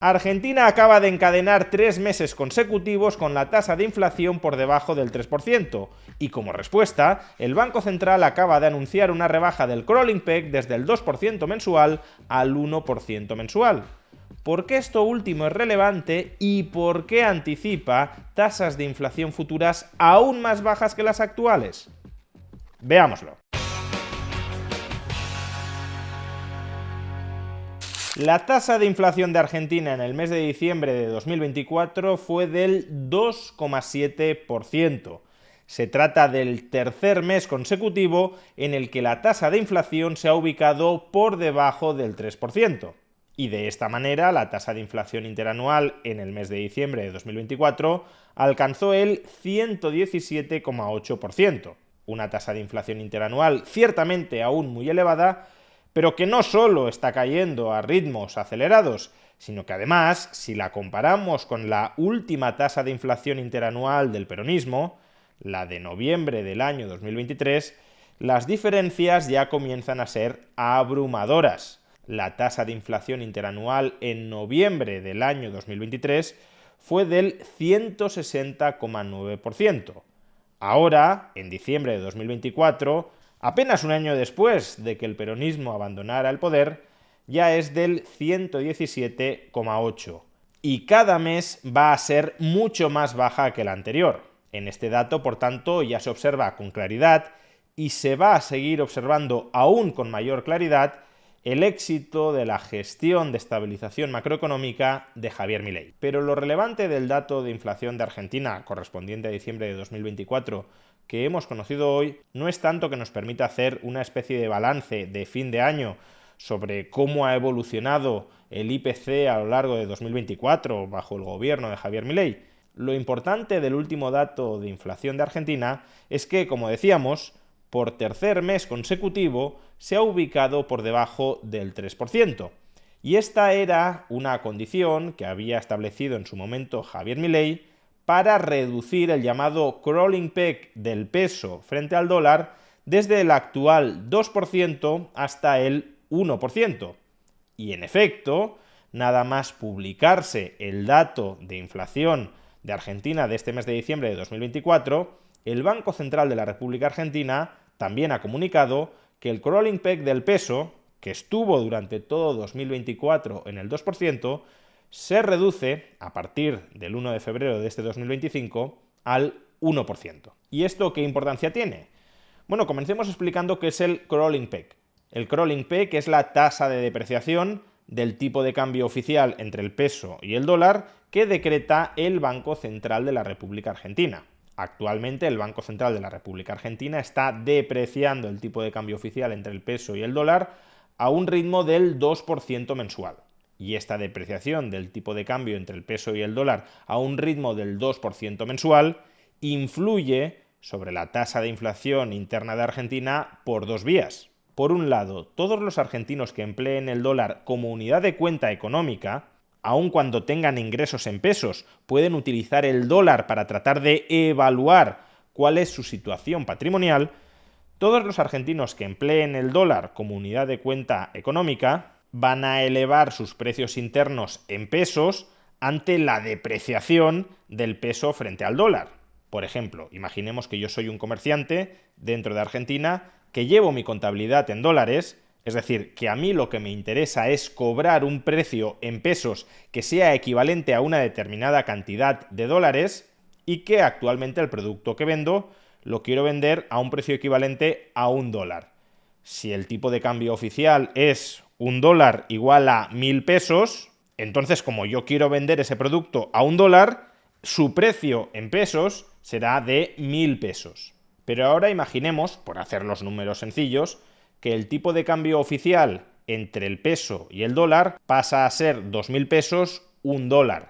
Argentina acaba de encadenar 3 meses consecutivos con la tasa de inflación por debajo del 3%, y como respuesta, el Banco Central acaba de anunciar una rebaja del crawling peg desde el 2% mensual al 1% mensual. ¿Por qué esto último es relevante y por qué anticipa tasas de inflación futuras aún más bajas que las actuales? Veámoslo. La tasa de inflación de Argentina en el mes de diciembre de 2024 fue del 2,7%. Se trata del tercer mes consecutivo en el que la tasa de inflación se ha ubicado por debajo del 3%. Y de esta manera, la tasa de inflación interanual en el mes de diciembre de 2024 alcanzó el 117,8%. Una tasa de inflación interanual ciertamente aún muy elevada, pero que no solo está cayendo a ritmos acelerados, sino que además, si la comparamos con la última tasa de inflación interanual del peronismo, la de noviembre del año 2023, las diferencias ya comienzan a ser abrumadoras. La tasa de inflación interanual en noviembre del año 2023 fue del 160,9%. Ahora, en diciembre de 2024, apenas un año después de que el peronismo abandonara el poder, ya es del 117,8%. Y cada mes va a ser mucho más baja que la anterior. En este dato, por tanto, ya se observa con claridad, y se va a seguir observando aún con mayor claridad, el éxito de la gestión de estabilización macroeconómica de Javier Milei. Pero lo relevante del dato de inflación de Argentina, correspondiente a diciembre de 2024, que hemos conocido hoy, no es tanto que nos permita hacer una especie de balance de fin de año sobre cómo ha evolucionado el IPC a lo largo de 2024 bajo el gobierno de Javier Milei. Lo importante del último dato de inflación de Argentina es que, como decíamos, por tercer mes consecutivo se ha ubicado por debajo del 3%. Y esta era una condición que había establecido en su momento Javier Milei para reducir el llamado crawling peg del peso frente al dólar desde el actual 2% hasta el 1%. Y en efecto, nada más publicarse el dato de inflación de Argentina de este mes de diciembre de 2024, el Banco Central de la República Argentina también ha comunicado que el crawling peg del peso, que estuvo durante todo 2024 en el 2%, se reduce a partir del 1 de febrero de este 2025 al 1%. ¿Y esto qué importancia tiene? Bueno, comencemos explicando qué es el crawling peg. El crawling peg es la tasa de depreciación del tipo de cambio oficial entre el peso y el dólar que decreta el Banco Central de la República Argentina. Actualmente el Banco Central de la República Argentina está depreciando el tipo de cambio oficial entre el peso y el dólar a un ritmo del 2% mensual. Y esta depreciación del tipo de cambio entre el peso y el dólar a un ritmo del 2% mensual influye sobre la tasa de inflación interna de Argentina por dos vías. Por un lado, todos los argentinos que empleen el dólar como unidad de cuenta económica, aun cuando tengan ingresos en pesos, pueden utilizar el dólar para tratar de evaluar cuál es su situación patrimonial. Todos los argentinos que empleen el dólar como unidad de cuenta económica van a elevar sus precios internos en pesos ante la depreciación del peso frente al dólar. Por ejemplo, imaginemos que yo soy un comerciante dentro de Argentina que llevo mi contabilidad en dólares, es decir, que a mí lo que me interesa es cobrar un precio en pesos que sea equivalente a una determinada cantidad de dólares y que actualmente el producto que vendo lo quiero vender a un precio equivalente a $1. Si el tipo de cambio oficial es $1 igual a 1.000 pesos, entonces como yo quiero vender ese producto a $1, su precio en pesos será de 1.000 pesos. Pero ahora imaginemos, por hacer los números sencillos, que el tipo de cambio oficial entre el peso y el dólar pasa a ser 2.000 pesos, $1.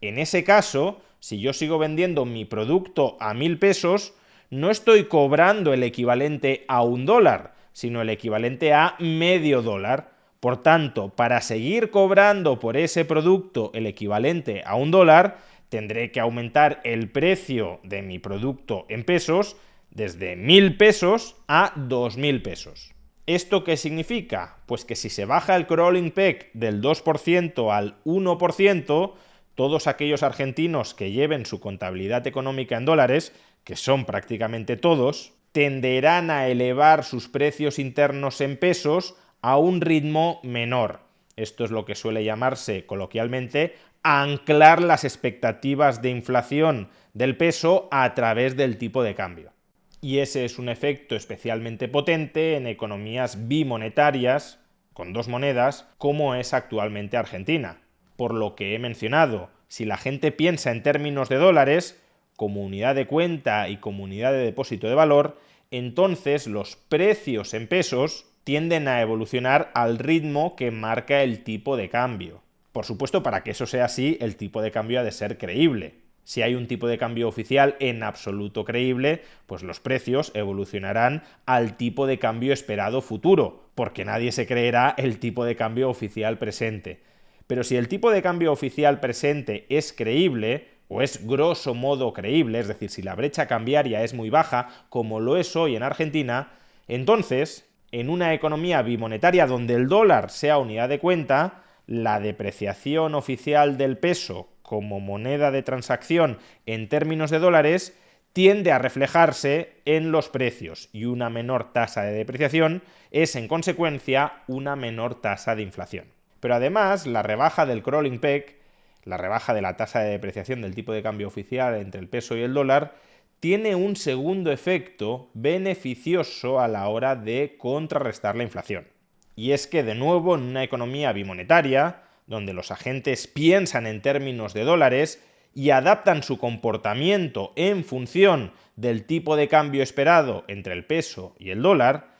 En ese caso, si yo sigo vendiendo mi producto a 1.000 pesos, no estoy cobrando el equivalente a $1, sino el equivalente a medio dólar. Por tanto, para seguir cobrando por ese producto el equivalente a $1, tendré que aumentar el precio de mi producto en pesos desde 1.000 pesos a 2.000 pesos. ¿Esto qué significa? Pues que si se baja el crawling peg del 2% al 1%, todos aquellos argentinos que lleven su contabilidad económica en dólares, que son prácticamente todos, tenderán a elevar sus precios internos en pesos a un ritmo menor. Esto es lo que suele llamarse coloquialmente anclar las expectativas de inflación del peso a través del tipo de cambio. Y ese es un efecto especialmente potente en economías bimonetarias, con dos monedas, como es actualmente Argentina. Por lo que he mencionado, si la gente piensa en términos de dólares, como unidad de cuenta y como unidad de depósito de valor, entonces los precios en pesos tienden a evolucionar al ritmo que marca el tipo de cambio. Por supuesto, para que eso sea así, el tipo de cambio ha de ser creíble. Si hay un tipo de cambio oficial en absoluto creíble, pues los precios evolucionarán al tipo de cambio esperado futuro, porque nadie se creerá el tipo de cambio oficial presente. Pero si el tipo de cambio oficial presente es creíble, o es grosso modo creíble, es decir, si la brecha cambiaria es muy baja, como lo es hoy en Argentina, entonces, en una economía bimonetaria donde el dólar sea unidad de cuenta, la depreciación oficial del peso como moneda de transacción en términos de dólares tiende a reflejarse en los precios, y una menor tasa de depreciación es en consecuencia una menor tasa de inflación. Pero además, la rebaja del crawling peg, la rebaja de la tasa de depreciación del tipo de cambio oficial entre el peso y el dólar, tiene un segundo efecto beneficioso a la hora de contrarrestar la inflación. Y es que, de nuevo, en una economía bimonetaria, donde los agentes piensan en términos de dólares y adaptan su comportamiento en función del tipo de cambio esperado entre el peso y el dólar,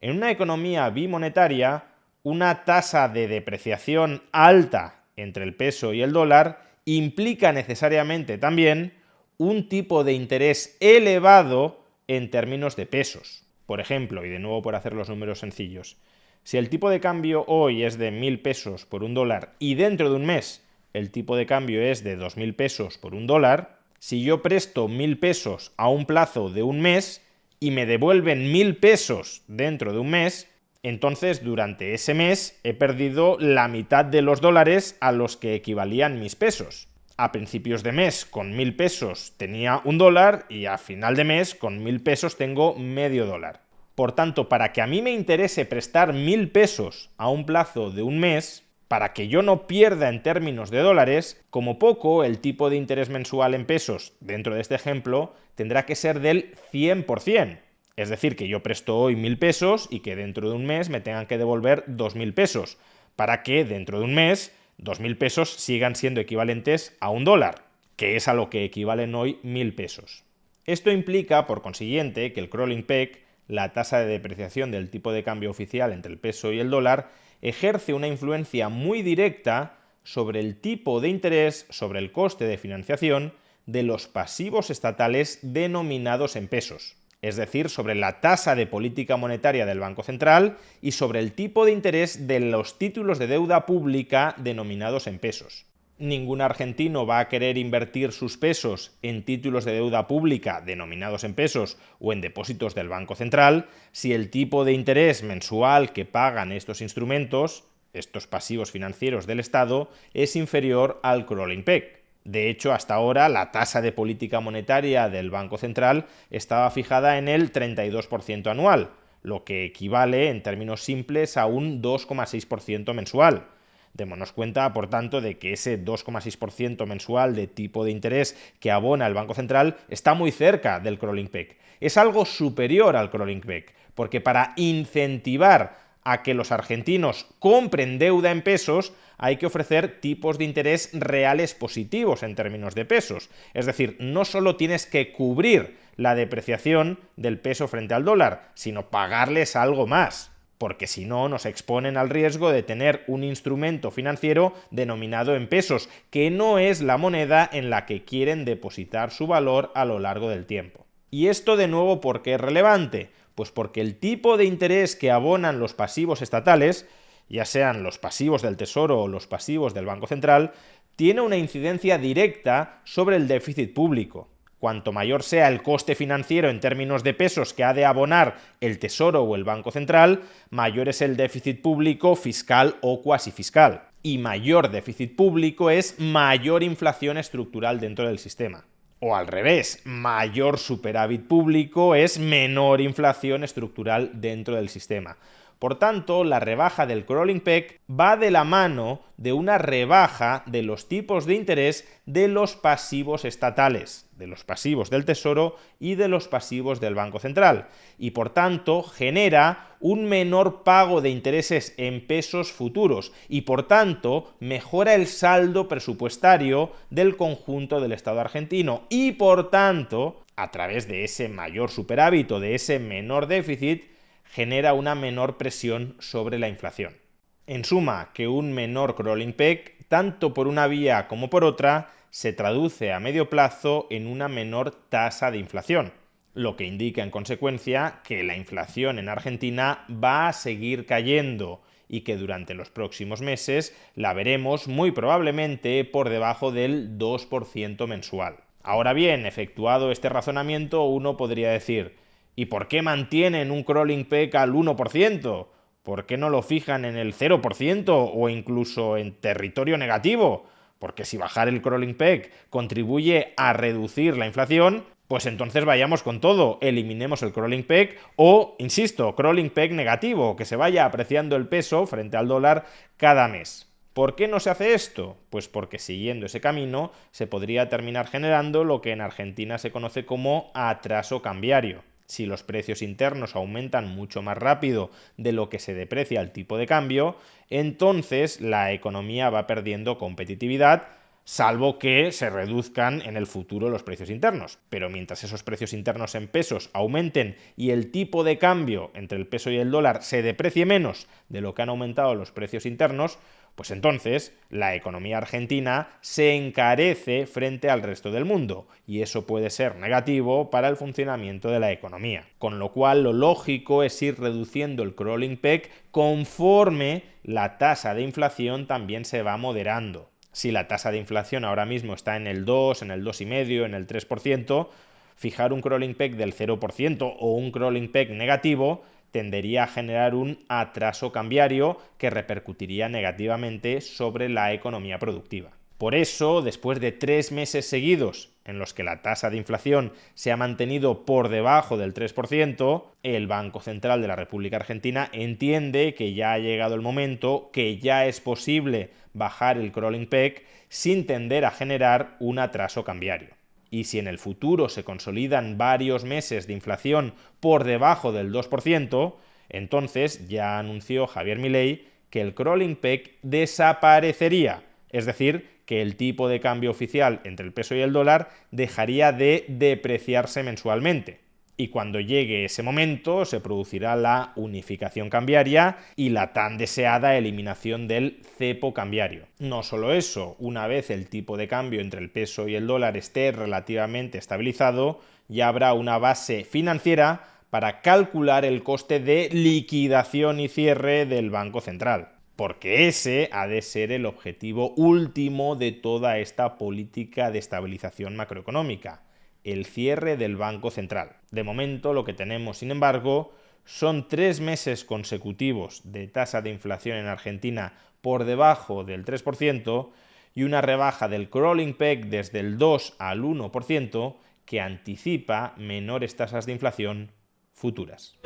en una economía bimonetaria, una tasa de depreciación alta entre el peso y el dólar implica necesariamente también un tipo de interés elevado en términos de pesos. Por ejemplo, y de nuevo por hacer los números sencillos, si el tipo de cambio hoy es de 1.000 pesos por un dólar y dentro de un mes el tipo de cambio es de 2.000 pesos por un dólar, si yo presto 1.000 pesos a un plazo de un mes y me devuelven 1.000 pesos dentro de un mes, entonces durante ese mes he perdido la mitad de los dólares a los que equivalían mis pesos. A principios de mes con 1.000 pesos tenía un dólar y a final de mes con 1.000 pesos tengo medio dólar. Por tanto, para que a mí me interese prestar 1.000 pesos a un plazo de un mes, para que yo no pierda en términos de dólares, como poco el tipo de interés mensual en pesos, dentro de este ejemplo, tendrá que ser del 100%. Es decir, que yo presto hoy 1.000 pesos y que dentro de un mes me tengan que devolver 2.000 pesos, para que dentro de un mes 2.000 pesos sigan siendo equivalentes a un dólar, que es a lo que equivalen hoy 1.000 pesos. Esto implica, por consiguiente, que el crawling peg, la tasa de depreciación del tipo de cambio oficial entre el peso y el dólar, ejerce una influencia muy directa sobre el tipo de interés, sobre el coste de financiación de los pasivos estatales denominados en pesos, es decir, sobre la tasa de política monetaria del Banco Central y sobre el tipo de interés de los títulos de deuda pública denominados en pesos. Ningún argentino va a querer invertir sus pesos en títulos de deuda pública denominados en pesos o en depósitos del Banco Central si el tipo de interés mensual que pagan estos instrumentos, estos pasivos financieros del Estado, es inferior al crawling peg. De hecho, hasta ahora la tasa de política monetaria del Banco Central estaba fijada en el 32% anual, lo que equivale en términos simples a un 2,6% mensual. Démonos cuenta, por tanto, de que ese 2,6% mensual de tipo de interés que abona el Banco Central está muy cerca del crawling peg. Es algo superior al crawling peg, porque para incentivar a que los argentinos compren deuda en pesos, hay que ofrecer tipos de interés reales positivos en términos de pesos. Es decir, no solo tienes que cubrir la depreciación del peso frente al dólar, sino pagarles algo más, porque si no nos exponen al riesgo de tener un instrumento financiero denominado en pesos, que no es la moneda en la que quieren depositar su valor a lo largo del tiempo. Y esto, de nuevo, ¿por qué es relevante? Pues porque el tipo de interés que abonan los pasivos estatales, ya sean los pasivos del Tesoro o los pasivos del Banco Central, tiene una incidencia directa sobre el déficit público. Cuanto mayor sea el coste financiero en términos de pesos que ha de abonar el Tesoro o el Banco Central, mayor es el déficit público fiscal o cuasi fiscal. Y mayor déficit público es mayor inflación estructural dentro del sistema. O al revés, mayor superávit público es menor inflación estructural dentro del sistema. Por tanto, la rebaja del crawling peg va de la mano de una rebaja de los tipos de interés de los pasivos estatales, de los pasivos del Tesoro y de los pasivos del Banco Central, y por tanto genera un menor pago de intereses en pesos futuros y por tanto mejora el saldo presupuestario del conjunto del Estado argentino y por tanto, a través de ese mayor superávit o de ese menor déficit, genera una menor presión sobre la inflación. En suma, que un menor crawling peg, tanto por una vía como por otra, se traduce a medio plazo en una menor tasa de inflación, lo que indica en consecuencia que la inflación en Argentina va a seguir cayendo y que durante los próximos meses la veremos muy probablemente por debajo del 2% mensual. Ahora bien, efectuado este razonamiento, uno podría decir: ¿y por qué mantienen un crawling peg al 1%? ¿Por qué no lo fijan en el 0% o incluso en territorio negativo? Porque si bajar el crawling peg contribuye a reducir la inflación, pues entonces vayamos con todo, eliminemos el crawling peg o, insisto, crawling peg negativo, que se vaya apreciando el peso frente al dólar cada mes. ¿Por qué no se hace esto? Pues porque siguiendo ese camino se podría terminar generando lo que en Argentina se conoce como atraso cambiario. Si los precios internos aumentan mucho más rápido de lo que se deprecia el tipo de cambio, entonces la economía va perdiendo competitividad, salvo que se reduzcan en el futuro los precios internos. Pero mientras esos precios internos en pesos aumenten y el tipo de cambio entre el peso y el dólar se deprecie menos de lo que han aumentado los precios internos, pues entonces la economía argentina se encarece frente al resto del mundo y eso puede ser negativo para el funcionamiento de la economía. Con lo cual lo lógico es ir reduciendo el crawling peg conforme la tasa de inflación también se va moderando. Si la tasa de inflación ahora mismo está en el 2, en el 2,5, en el 3%, fijar un crawling peg del 0% o un crawling peg negativo tendería a generar un atraso cambiario que repercutiría negativamente sobre la economía productiva. Por eso, después de 3 meses seguidos en los que la tasa de inflación se ha mantenido por debajo del 3%, el Banco Central de la República Argentina entiende que ya ha llegado el momento, que ya es posible bajar el crawling peg sin tender a generar un atraso cambiario. Y si en el futuro se consolidan varios meses de inflación por debajo del 2%, entonces ya anunció Javier Milei que el crawling peg desaparecería, es decir, que el tipo de cambio oficial entre el peso y el dólar dejaría de depreciarse mensualmente. Y cuando llegue ese momento se producirá la unificación cambiaria y la tan deseada eliminación del cepo cambiario. No solo eso, una vez el tipo de cambio entre el peso y el dólar esté relativamente estabilizado, ya habrá una base financiera para calcular el coste de liquidación y cierre del Banco Central. Porque ese ha de ser el objetivo último de toda esta política de estabilización macroeconómica: el cierre del Banco Central. De momento lo que tenemos, sin embargo, son 3 meses consecutivos de tasa de inflación en Argentina por debajo del 3% y una rebaja del crawling peg desde el 2 al 1% que anticipa menores tasas de inflación futuras.